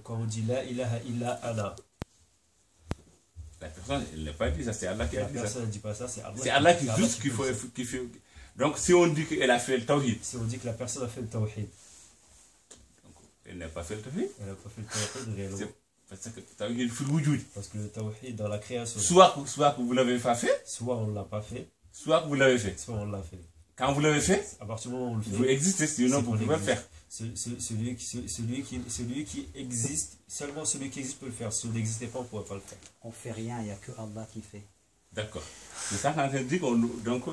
quand on dit la ilaha illa ana, la personne, elle n'a pas dit ça, c'est Allah qui a la dit ça. personne ne dit pas ça, c'est Allah. C'est Allah qui c'est juste qu'il faut, qu'il fait. Donc si on dit qu'elle a fait le tawhid, Si on dit que la personne a fait le tawhid, elle n'a pas fait le tawhid. elle n'a pas fait le tawhid réellement. C'est parce que le tawhid fil wujud. Parce que le tawhid dans la création, Soit que vous l'avez pas fait, soit on ne l'a pas fait, soit que vous l'avez fait. soit on l'a fait. Quand vous l'avez fait, À partir du moment où on le fait, vous existez, sinon c'est vous qu'on pouvez pas le existe. faire. Celui qui existe, seulement celui qui existe peut le faire. Si on n'existait pas, on ne pourrait pas le faire. On fait rien, il n'y a que Allah qui fait. D'accord. C'est ça quand on dit qu'on. Donc,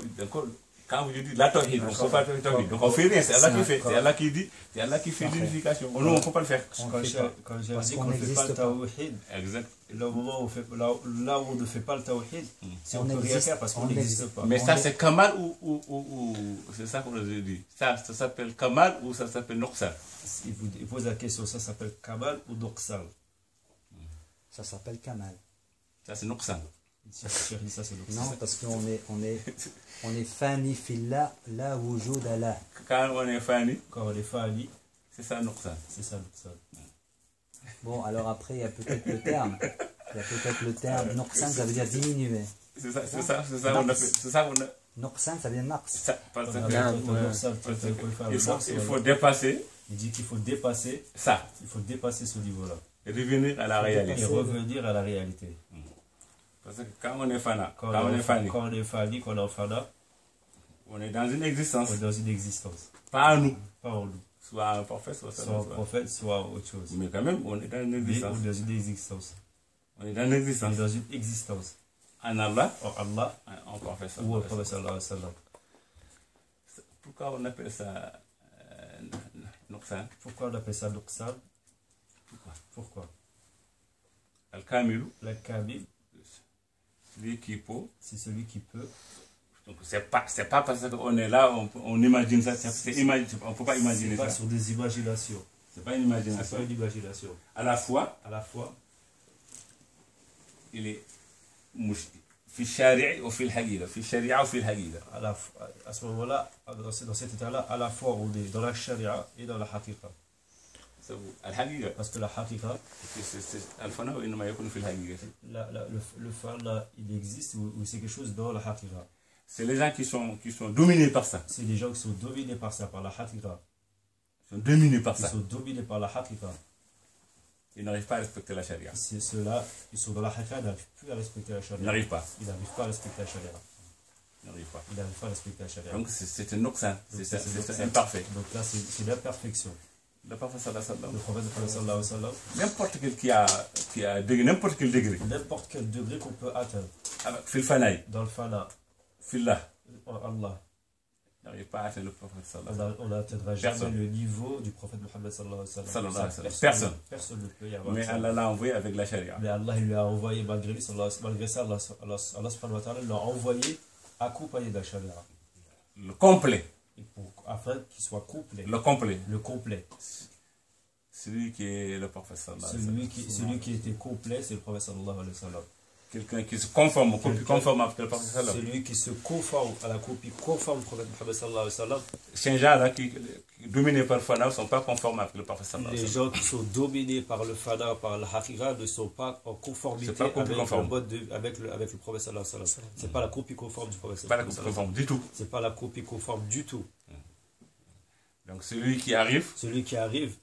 quand vous dites la tawhid, on ne peut pas faire le tawhid. Donc on fait rien, c'est Allah qui fait. C'est Allah qui dit, c'est Allah qui fait l'unification. Nous, on ne peut pas le faire. Quand j'ai Parce dit qu'on qu'on ne fait pas n'existe le pas. tawhid, Exact. là, au moment où là où on ne fait pas le tawhid, si on On ne peut rien existe, faire parce qu'on on n'existe existe. pas. Mais On ça, est- c'est Kamal ou c'est ça qu'on nous a dit. Ça s'appelle Kamal ou ça s'appelle Noqsan. Il pose la question, ça s'appelle Kamal ou Doksal? Ça s'appelle Kamal. Ça, c'est Noqsan. Si je dis ça, c'est Doksal. Non, parce on est fani fillah, la wujud Allah. Quand on est fani, Quand on est fali, c'est ça Noqsan. c'est ça Doksal. Bon, alors après, il y a peut-être le terme. Il y a peut-être le terme. Noqsan, ça veut dire diminuer. C'est ça, on a fait. C'est ça, on a. Noqsan, ça vient de naqs. Ça, parce On a que- fait ouais. Doksal, parce tu peux faire que le il Doksal, faut voilà. dépasser Il dit qu'il faut dépasser ce niveau-là. et revenir à la Faut réalité. Et revenir à la réalité. Parce que quand on est fana, Quand quand on est fani, on est fali, quand on est fana, on est dans une existence. on est dans une existence. Pas à nous. Pas en nous. Soit un prophète, soit ça. Soit un prophète, soit autre chose. Mais quand même, on est dans une Mais on existence. est dans une existence. On est dans une On est existence. dans une existence. En Allah, En Allah en prophète. ou au prophète sallallahu alayhi wa sallam. Pourquoi on appelle ça Noqsan? Pourquoi on appelle ça Doksal? Pourquoi? Pourquoi? Al-Kamilu, La Kamil, celui qui peut. c'est celui qui peut. Donc c'est pas parce qu'on est là, on imagine ça. On ne peut pas imaginer C'est pas ça. sur des imaginations. C'est pas une C'est imagination. pas une imagination. À la fois, À la fois, il est في الشارع وفي الحقيقة في الشريعة وفي الحقيقة. à ce moment-là, dans cet état-là, à la fois on est dans la sharia et dans la haqiqa. الحقيقة Parce que la haqiqa, الفناء وإنما يكون في الحقيقة. le fana, il existe ou c'est quelque chose dans la haqiqa. C'est les gens qui sont dominés par ça. C'est les gens qui sont dominés par ça, par la haqiqa. Ils sont dominés par Ils ça. sont dominés par la haqiqa. Ils n'arrivent pas à respecter la charia. C'est ceux-là, ils sont dans la haqiqa, ils n'arrivent plus à respecter la sharia. Ils n'arrivent pas. Ils n'arrivent pas à respecter la sharia. Ils n'arrivent pas. Ils n'arrivent pas à respecter la sharia. Donc c'est un noxan. Donc, C'est imparfait. Donc là, c'est l'imperfection. Le prophète sallallahu alayhi wa sallam, Le prophète sallallahu alayhi wa sallam, n'importe quel qui a n'importe quel degré, n'importe quel degré qu'on peut atteindre avec fil fanaï, dans le fana, fillah, en Allah, n'arrive pas à atteindre le prophète sallallahu alayhi wa on n'atteindra jamais Personne. le niveau du prophète Mohammed sallallahu alayhi wa Sallallahu sallam. alayhi wa sallam. Personne ne peut y avoir. sallam. Mais ça. Allah l'a envoyé avec la charia. Mais Allah il lui a envoyé, malgré lui, malgré ça, Allah subhanahu wa ta'ala l'a envoyé accompagné de la sharia. Le complet. Et afin qu'il soit complet. Le complet. Le complet. Celui qui est le prophète sallallahu alayhi wa sallam. Celui qui était complet, c'est le prophète sallallahu alayhi wa sallam. Quelqu'un qui se conforme, conforme avec le prophète sallallahu alayhi wa Celui qui se conforme à la copie conforme du prophète Mohammed sallallahu alayhi wa sallam. sallam. Ces gens-là qui dominés par le fana ne sont pas conformes avec le prophète sallallahu alayhi Les wa sallam. gens qui sont dominés par le fana, par la haqiqa, ne sont pas en conformité C'est pas copie avec, conforme. avec le prophète sallallahu alayhi wa sallam. C'est pas la copie conforme du prophète C'est pas la sallallahu alayhi wa sallam. conforme du tout. C'est pas la copie conforme du tout. Donc celui qui arrive, Celui qui arrive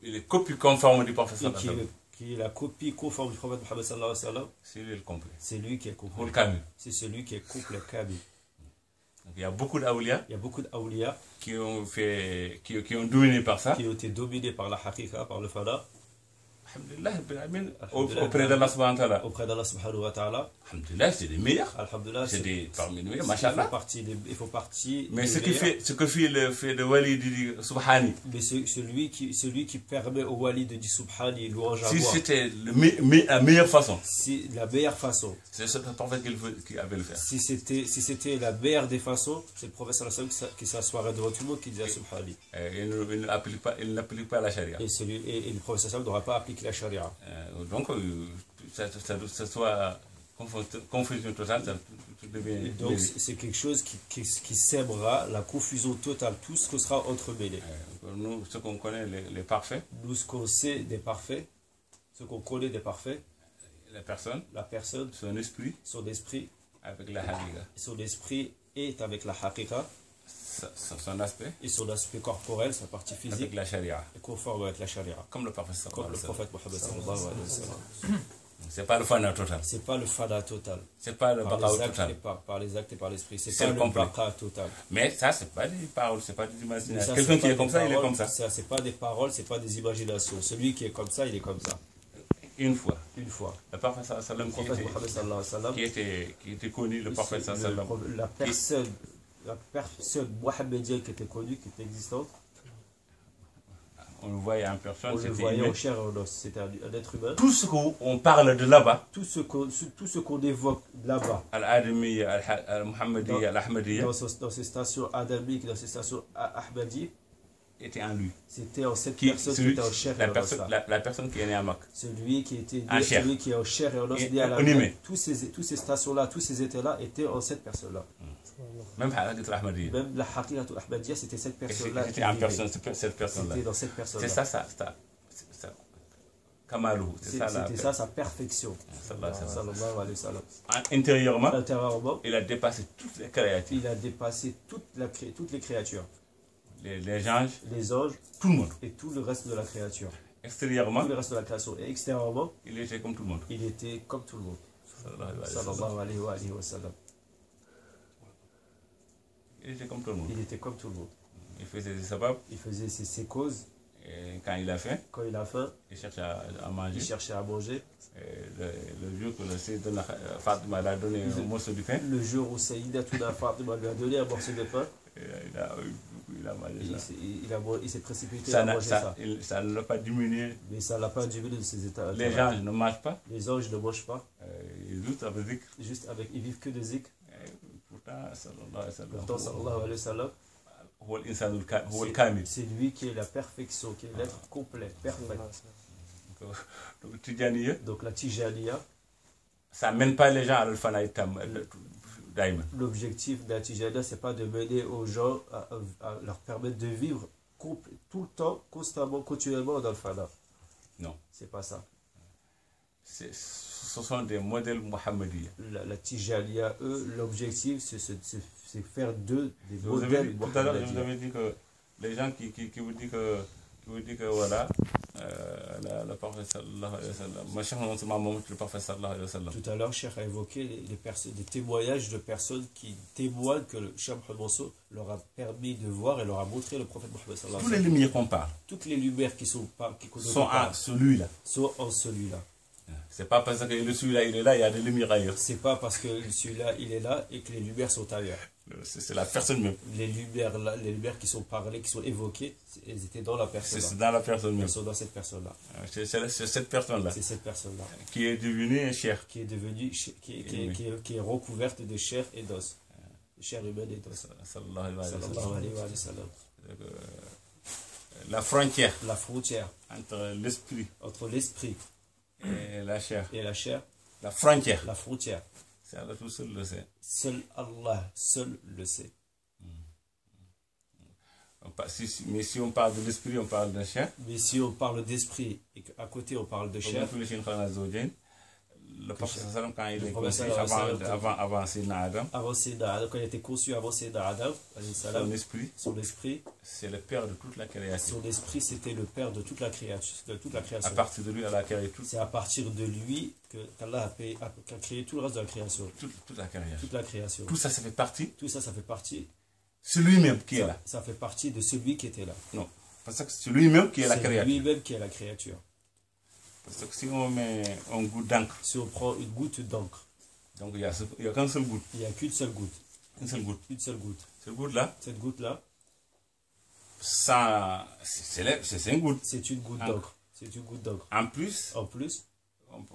il est copie conforme du prophète et sallallahu alayhi wa sallam. qui est la copie conforme du prophète Mohammed sallallahu alayhi wa sallam, C'est lui le complet. c'est lui qui est Pour complet. le kamil. C'est celui qui est complet, kamil. Donc il y a beaucoup d'awliya Il y a beaucoup d'awliya qui ont dominé par ça. qui ont été dominés par la haqiqa, par le fana, Alhamdulillah, Rabbil Alamin, Alhamdulillah. auprès d'Allah subhanahu wa ta'ala. auprès d'Allah subhanahu wa ta'ala. Alhamdulillah, c'est les meilleurs. Alhamdulillah, C'est des parmi les meilleurs, il mashallah. faut partie Mais des ce meilleurs. que fait le wali dit Subhani, Mais celui qui permet au wali de dire subhani, louange à si Allah, c'était la meilleure façon, si la meilleure façon, c'est ce que le prophète qui avait le faire. si c'était la meilleure des façons, c'est le prophète sallallahu alayhi wa sallam qui s'assoirait devant tout le monde qui disait subhani. Il n'applique pas la charia. Et le prophète sallallahu alayhi wa sallam n'aura pas appliqué la sharia. Donc, ça soit confusion totale, ça devient. Et donc c'est quelque chose qui sèmera la confusion totale, tout ce qui sera entremêlé. nous, ce qu'on connaît, les parfaits, Nous, ce qu'on sait des parfaits, ce qu'on connaît des parfaits, la personne, son esprit avec la haqiqa, est avec la haqiqa, son aspect, et son aspect corporel, sa partie avec physique, la sharia, est conforme avec la charia. comme le prophète Comme le sallallahu alayhi wa prophète sallam. Mohammed sallallahu alayhi wa sallam. C'est pas le fana total, C'est pas le fada total. c'est pas le Par baqa'u les actes total. et par les actes et par l'esprit. C'est C'est pas le le complet. baqa total. Mais ça, c'est pas des paroles, c'est pas des Mais imaginations. ça, Quelqu'un c'est qui pas est comme des ça, il est paroles, comme ça. Ça, c'est pas des paroles, c'est pas des imaginations. Celui qui est comme ça, il est comme ça. Une fois, Une fois. le prophète sallallahu alayhi Le wa prophète sallam Mohammed sallallahu alayhi wa sallam, qui était connu, le prophète sallallahu alayhi wa sallam. la personne mohammedienne qui était connue, qui était existante, On le voyait en personne, on le c'était voyait humain. en chair et en os. C'était un être humain. Tout ce qu'on parle de là-bas, Tout ce qu'on évoque là-bas, Al-Adamiyya, Al-Muhammadiyya, Al-Ahmadiyya, dans ces stations adamiques, dans ces stations ahmadi, était en lui. c'était en cette personne qui était en chair et en os. La personne qui est née à Makka. Celui qui était En chair. celui qui est en chair et en os, Et né à la en humain. tous ces stations-là, tous ces états-là étaient en cette personne-là. Même Haqat al-Ahmadiyya. Même la haqiqatul ahmadiyya, c'était cette personne-là. C'était en personne, cette personne-là. C'était dans cette personne-là. C'est ça, Kamalou. C'était ça sa perfection. Sallallahu alayhi wa sallam. Sallallahu alayhi wa sallam. Intérieurement, Intérieurement, il a dépassé toutes les créatures. il a dépassé toutes les créatures, Les anges, les anges tout le monde. et tout le reste de la créature. Extérieurement, Tout le reste de la création. Et extérieurement, il était comme tout le monde. il était comme tout le monde. Sallallahu alayhi wa sallam. Sallallahu alayhi wa sallam. Il était comme tout le monde. Il était comme tout le monde. Il faisait des sabab. Il faisait ses causes. Et quand il a faim, Quand il a faim, il cherchait à manger. il cherchait à manger. Et le jour que le Sayyidina Fatima lui a donné un morceau de pain, Le jour où Sayyidatuna Fatima lui a donné un morceau de pain, il a mangé ça. il s'est précipité à manger ça. Ça ne l'a pas diminué. Mais ça ne l'a pas diminué de ses états. Les gens ne mangent pas. Les anges ne mangent pas. Ils doutent avec zikr. Juste avec, ils vivent que de zikr. Pourtant, Pourtant, sallallahu alayhi wa sallam, c'est lui qui est la perfection, qui est l'être complet, parfait. Donc, Tidjaniya, Donc la tijaniya, ça ne mène pas les gens à l'Al-Fanaï Daïma. l'objectif de la tijaniya, c'est pas de mener aux gens à leur permettre de vivre tout le temps, constamment, continuellement dans le fana. Non. C'est pas ça. Ce sont des modèles Muhammadiyya. La tijaniya, eux, l'objectif, c'est faire d'eux des Vous avez modèles dit, tout à l'heure, je vous muhammadiyya. avais dit que les gens qui vous disent que voilà, le prophète sallallahu alayhi wa sallam, ma chère maman, le prophète sallallahu alayhi wa sallam. Tout à l'heure, Cheikh a évoqué des témoignages de personnes qui témoignent que le Cheikh Mohammed Mansour leur a permis de voir et leur a montré le prophète Mohammed sallallahu Tous alayhi les wa sallam. lumières qu'on parle Toutes les lumières qui sont sont en celui-là. sont en celui-là. C'est pas parce que celui-là il est là, il y a des lumières ailleurs. C'est pas parce que celui-là il est là et que les lumières sont ailleurs. C'est la personne même. Les lumières là, les lumières qui sont parlées, qui sont évoquées, elles étaient dans la personne. C'est dans la personne même. Elles sont dans cette personne-là. C'est cette personne-là C'est cette personne-là qui est devenue cher. qui est devenue, qui est recouverte de chair et d'os, chair humaine et d'os. Sallallahu alayhi wa Sallallahu sallam. alayhi wa sallam. La frontière La frontière entre l'esprit entre l'esprit et la chair. et la chair, La frontière, la frontière. c'est Allah tout seul le sait. Seul Allah, seul le sait. Mais si on parle de l'esprit, on parle de la chair. Mais si on parle d'esprit et qu'à côté on parle de chair, Le prophète sallam, quand il Le est prophète conçu sallam, avant Sina Adam, avant Sayyidina Adam, quand il a été conçu avant Sayyidina Adam, alayhi salam, son esprit, c'est le père de toute la création. son esprit c'était le père de toute la création. À partir de lui, elle a créé C'est à partir de lui qu'Allah a créé tout le reste de la création. toute la création. Toute la création. Tout ça, ça fait partie. Tout ça, ça fait partie. C'est lui-même qui est là. Ça fait partie de celui qui était là. Non, parce que c'est lui-même qui est la C'est créature. lui-même qui est la créature. Parce que si on met un goût d'encre, Si on prend une goutte d'encre, donc il y a qu'un seul goutte. il n'y a qu'une seule goutte. Une seule goutte. Une seule goutte. Cette goutte-là, Cette goutte-là, c'est une goutte. c'est une goutte Encre. d'encre. C'est une goutte d'encre. En plus, En plus,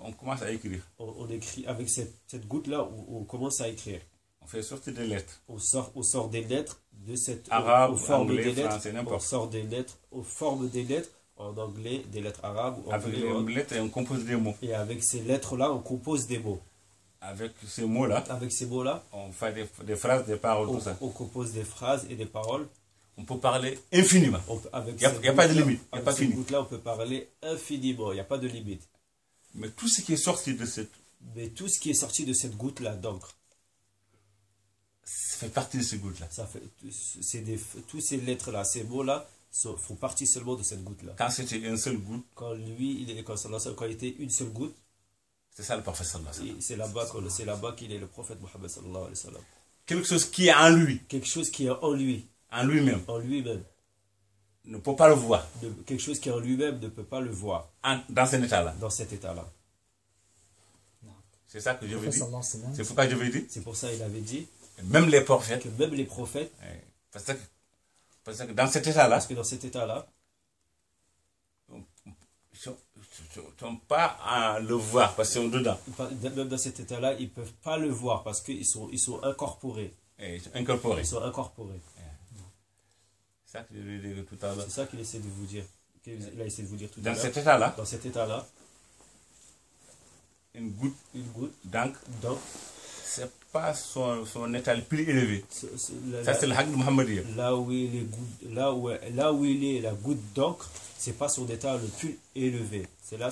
on commence à écrire. on écrit avec cette goutte-là, on commence à écrire. On fait sortir des lettres. On sort des lettres de cette Arabe, aux formes anglais, des lettres. français, n'importe. On sort des lettres aux formes des lettres en anglais, des lettres arabes ou Avec anglais. les lettres, on compose des mots. Et avec ces lettres-là, on compose des mots. Avec ces mots-là, Avec ces mots-là, on fait des phrases, des paroles, tout ça. on compose des phrases et des paroles. On peut parler infiniment. Il n'y a pas de limite. Il n'y a pas de limite. Goutte-là, on peut parler infiniment. Il n'y a pas de limite. Mais tout ce qui est sorti de cette... Mais tout ce qui est sorti de cette goutte-là d'encre, ça fait partie de cette goutte-là. Tous ces lettres-là, ces mots-là, font partie seulement de cette goutte-là. Quand c'était une seule goutte, quand il était une seule goutte, c'est ça le prophète sallallahu alayhi wa sallam. c'est là-bas qu'il est le prophète Mohammed sallallahu alayhi wa sallam. Quelque chose qui est en lui. Quelque chose qui est en lui. En lui-même. En lui-même. Ne peut pas le voir. Quelque chose qui est en lui-même ne peut pas le voir. Dans cet état-là. Dans cet état-là. C'est ça que je veux dire. C'est pourquoi je veux dire. C'est pour ça qu'il avait dit. Même les prophètes. Que même les prophètes. Parce que dans cet état-là. Parce que dans cet état-là. Ils ne sont pas à le voir parce qu'ils sont dedans. Même dans cet état-là, ils ne peuvent pas le voir parce qu'ils sont incorporés. Ils sont incorporés. Ils sont incorporés. C'est ça que je voulais dire tout à l'heure. C'est ça qu'il essaie de vous dire. Il a essayé de vous dire tout à l'heure. Dans cet état-là. Dans cet état-là. Une goutte d'encre. C'est pas son état le plus élevé. Ça, c'est le haqq de Muhammadiyya. Là où il est la goutte d'encre, c'est pas son état le plus élevé. C'est là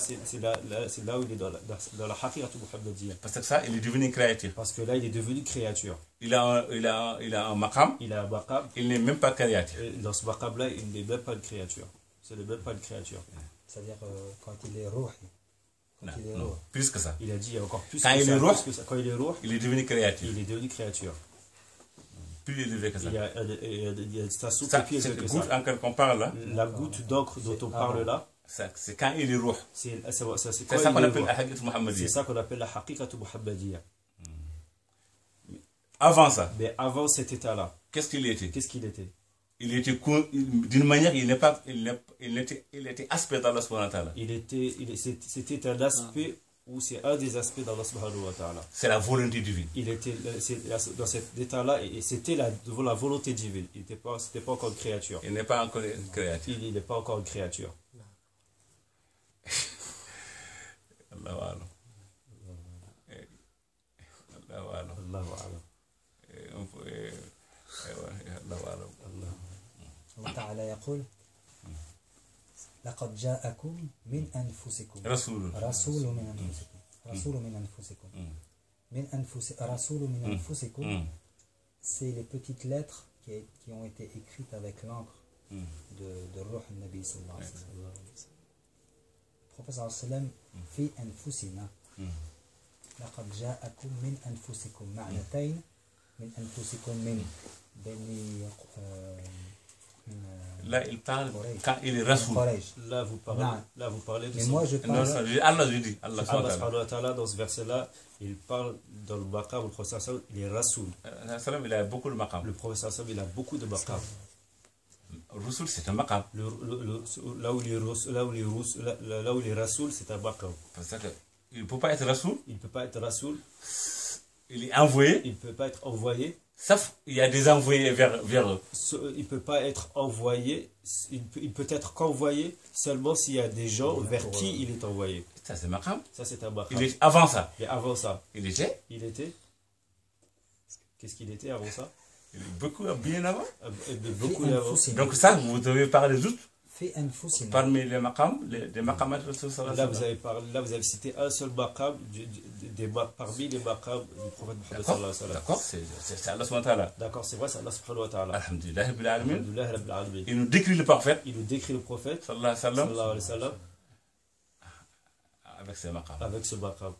où il est dans la haqiqa Muhammadiyya. Parce que ça, il est devenu créature. Parce que là, il est devenu créature. Il a un maqam. Il a un maqam. Il n'est même pas créature. Et dans ce maqam-là, il n'est même pas une créature. Ce n'est même pas une créature. C'est-à-dire quand il est ruh. Non, plus que ça. Il a dit encore plus quand que il ça. Est ruh, quand il est ruh, il est devenu créature. Il est devenu créature. Plus élevé que ça. Il y a une station plus élevé que ça. Cette goutte qu'on parle là. La goutte d'encre dont on parle là. C'est quand il est ruh. C'est ça qu'on appelle la haqiqa Muhammadiyya. C'est ça qu'on appelle la haqiqa Muhammadiyya. Avant ça. Mais avant cet état-là. Qu'est-ce qu'il était? Il était d'une manière, il était aspect d'Allah subhanahu wa ta'ala. C'était un aspect ou c'est un des aspects d'Allah subhanahu wa ta'ala. C'est la volonté divine. Il était dans cet état-là et c'était la volonté divine. C'était pas encore une créature. Il n'est pas encore une créature. Il n'est pas encore une créature. Allahu a'lam. Allahu a'lam. Allahu a'lam. الله تعالى يقول لقد جاءكم من أنفسكم رسول من أنفسكم رسول من أنفسكم c'est les petites lettres qui ont été écrites avec l'encre de Ruh al-Nabi sallallahu alayhi wa sallam. Le prophète sallallahu alayhi wa sallam في أنفسنا لقد جاءكم من أنفسكم معنتين من أنفسكم من بني Là, il parle quand il est Rasoul. Là, vous parlez de mais moi, je parle... Allah, je dis. Allah subhanahu wa ta'ala, dans ce verset-là, il parle dans le maqam, le prophète sallallahu alayhi wa sallam, il est Rasoul. Il a beaucoup de maqam. Le prophète sallallahu alayhi wa sallam, il a beaucoup de maqam. Rasoul, c'est un maqam. Là où il est Rasoul, c'est un maqam. Parce qu'il ne peut pas être Rasoul. Il ne peut pas être Rasoul. Il est envoyé. Il ne peut pas être envoyé. Sauf il y a des envoyés vers eux. Il ne peut pas être envoyé. Il peut être qu'envoyé seulement s'il y a des gens vers qui il est envoyé. Ça, c'est maqam. Ça, c'est un maqam. Il est avant ça. Et avant ça. Il était. Qu'est-ce qu'il était avant ça? Il est beaucoup bien avant. Beaucoup avant. Donc ça, vous devez parler d'autres. Parmi les maqams, des maqamat là, vous avez cité un seul maqam parmi les maqams du prophète Muhammad sallallahu alayhi wa sallam. D'accord, c'est Allah subhanahu wa ta'ala. D'accord, c'est vrai, c'est Allah subhanahu wa ta'ala. Alhamdulillah rabbil alamin. Alhamdulillah rabbil alamin. Il nous décrit le prophète. Il nous décrit le prophète sallallahu alayhi wa sallam. Avec ce maqam. Avec ce maqam.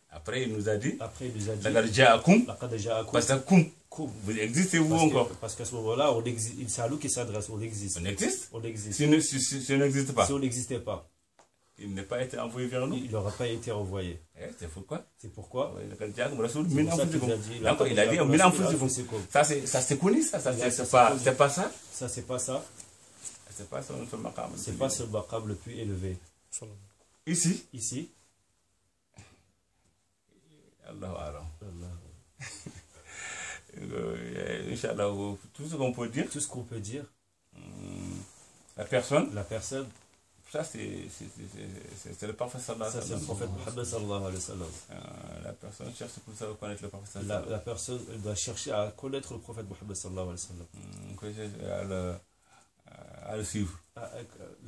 Après, il nous a dit. Laqad ja'akum. Parce que vous existez vous encore. Parce qu'à ce moment-là, c'est à nous qui s'adresse, on existe. On existe. On existe. Si on n'existe pas. Si on n'existait pas. Il n'a pas été envoyé vers nous. Il n'aura pas été envoyé. C'est pourquoi. C'est pourquoi. Il a dit ça c'est connu, ça. C'est pas ça. Ça, c'est pas ça. C'est pas ce maqam. C'est pas ce maqam le plus élevé. Ici. Allahu a'lam. Inch'Allah, tout ce qu'on peut dire. La personne. Ça, c'est le prophète sallallahu alayhi wa sallam. Ça, c'est le prophète Muhammad sallallahu alayhi wa sallam. La personne cherche pour ça connaître le prophète. La personne doit chercher à connaître le prophète Mohammed sallallahu alayhi wa sallam. À le suivre.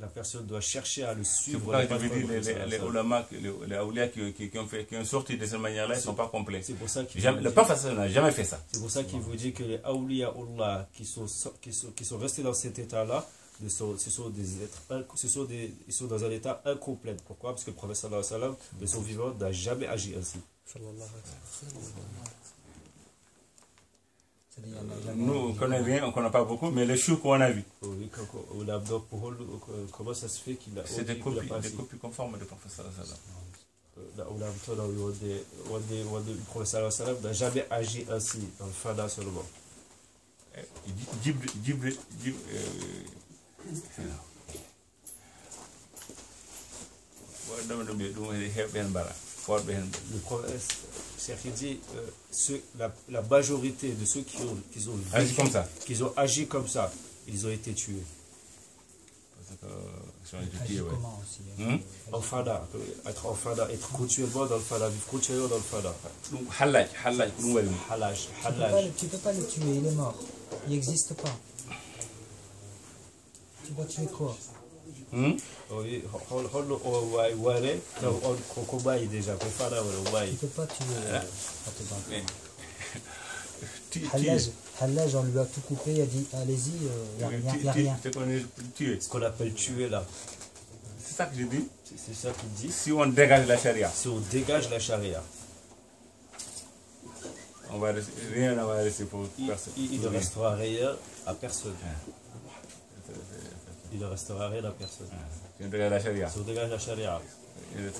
La personne doit chercher à le C'est suivre. pourquoi je veux dire, les ulama, les awliya qui ont sorti de cette manière-là, ils ne sont pas complets. C'est pour ça Le prophète n'a jamais fait ça. C'est pour ça qu'il vous dit que les awliya Allah qui sont restés dans cet état-là, ce sont des êtres, ils sont dans un état incomplet. Pourquoi? Parce que le prophète sallallahu alayhi wa sallam, de son vivant, n'a jamais agi ainsi. Nous, on ne connaît rien, on ne connaît pas beaucoup, mais les choux qu'on a vus, Oui, comment ça se fait qu'il a... c'est des copies conformes du prophète sallallahu alayhi wa sallam. Le prophète sallallahu alayhi wa sallam n'a jamais agi ainsi, dans le fada seulement. Le prophète, c'est dit, la majorité de ceux qui ont agi comme ça, ils ont été tués. Comment aussi En fada, être continuellement dans le fada, vivre continuellement dans le fada. Halaj. Tu peux pas le tuer, il est mort. Il n'existe pas. Tu vas tuer quoi? Oui, on combat déjà, on fada, Tu peux pas tuer. Hallaj, on lui a tout coupé, il a dit allez-y, il n'y a rien. Ce qu'on appelle tuer là. C'est ça que je dis. C'est ça qu'il dit. Si on dégage la charia, Si on dégage la charia, rien ne va rester pour personne. il ne restera rien à personne. Il ne restera rien à personne. Si on dégage la charia. Si on dégage la charia.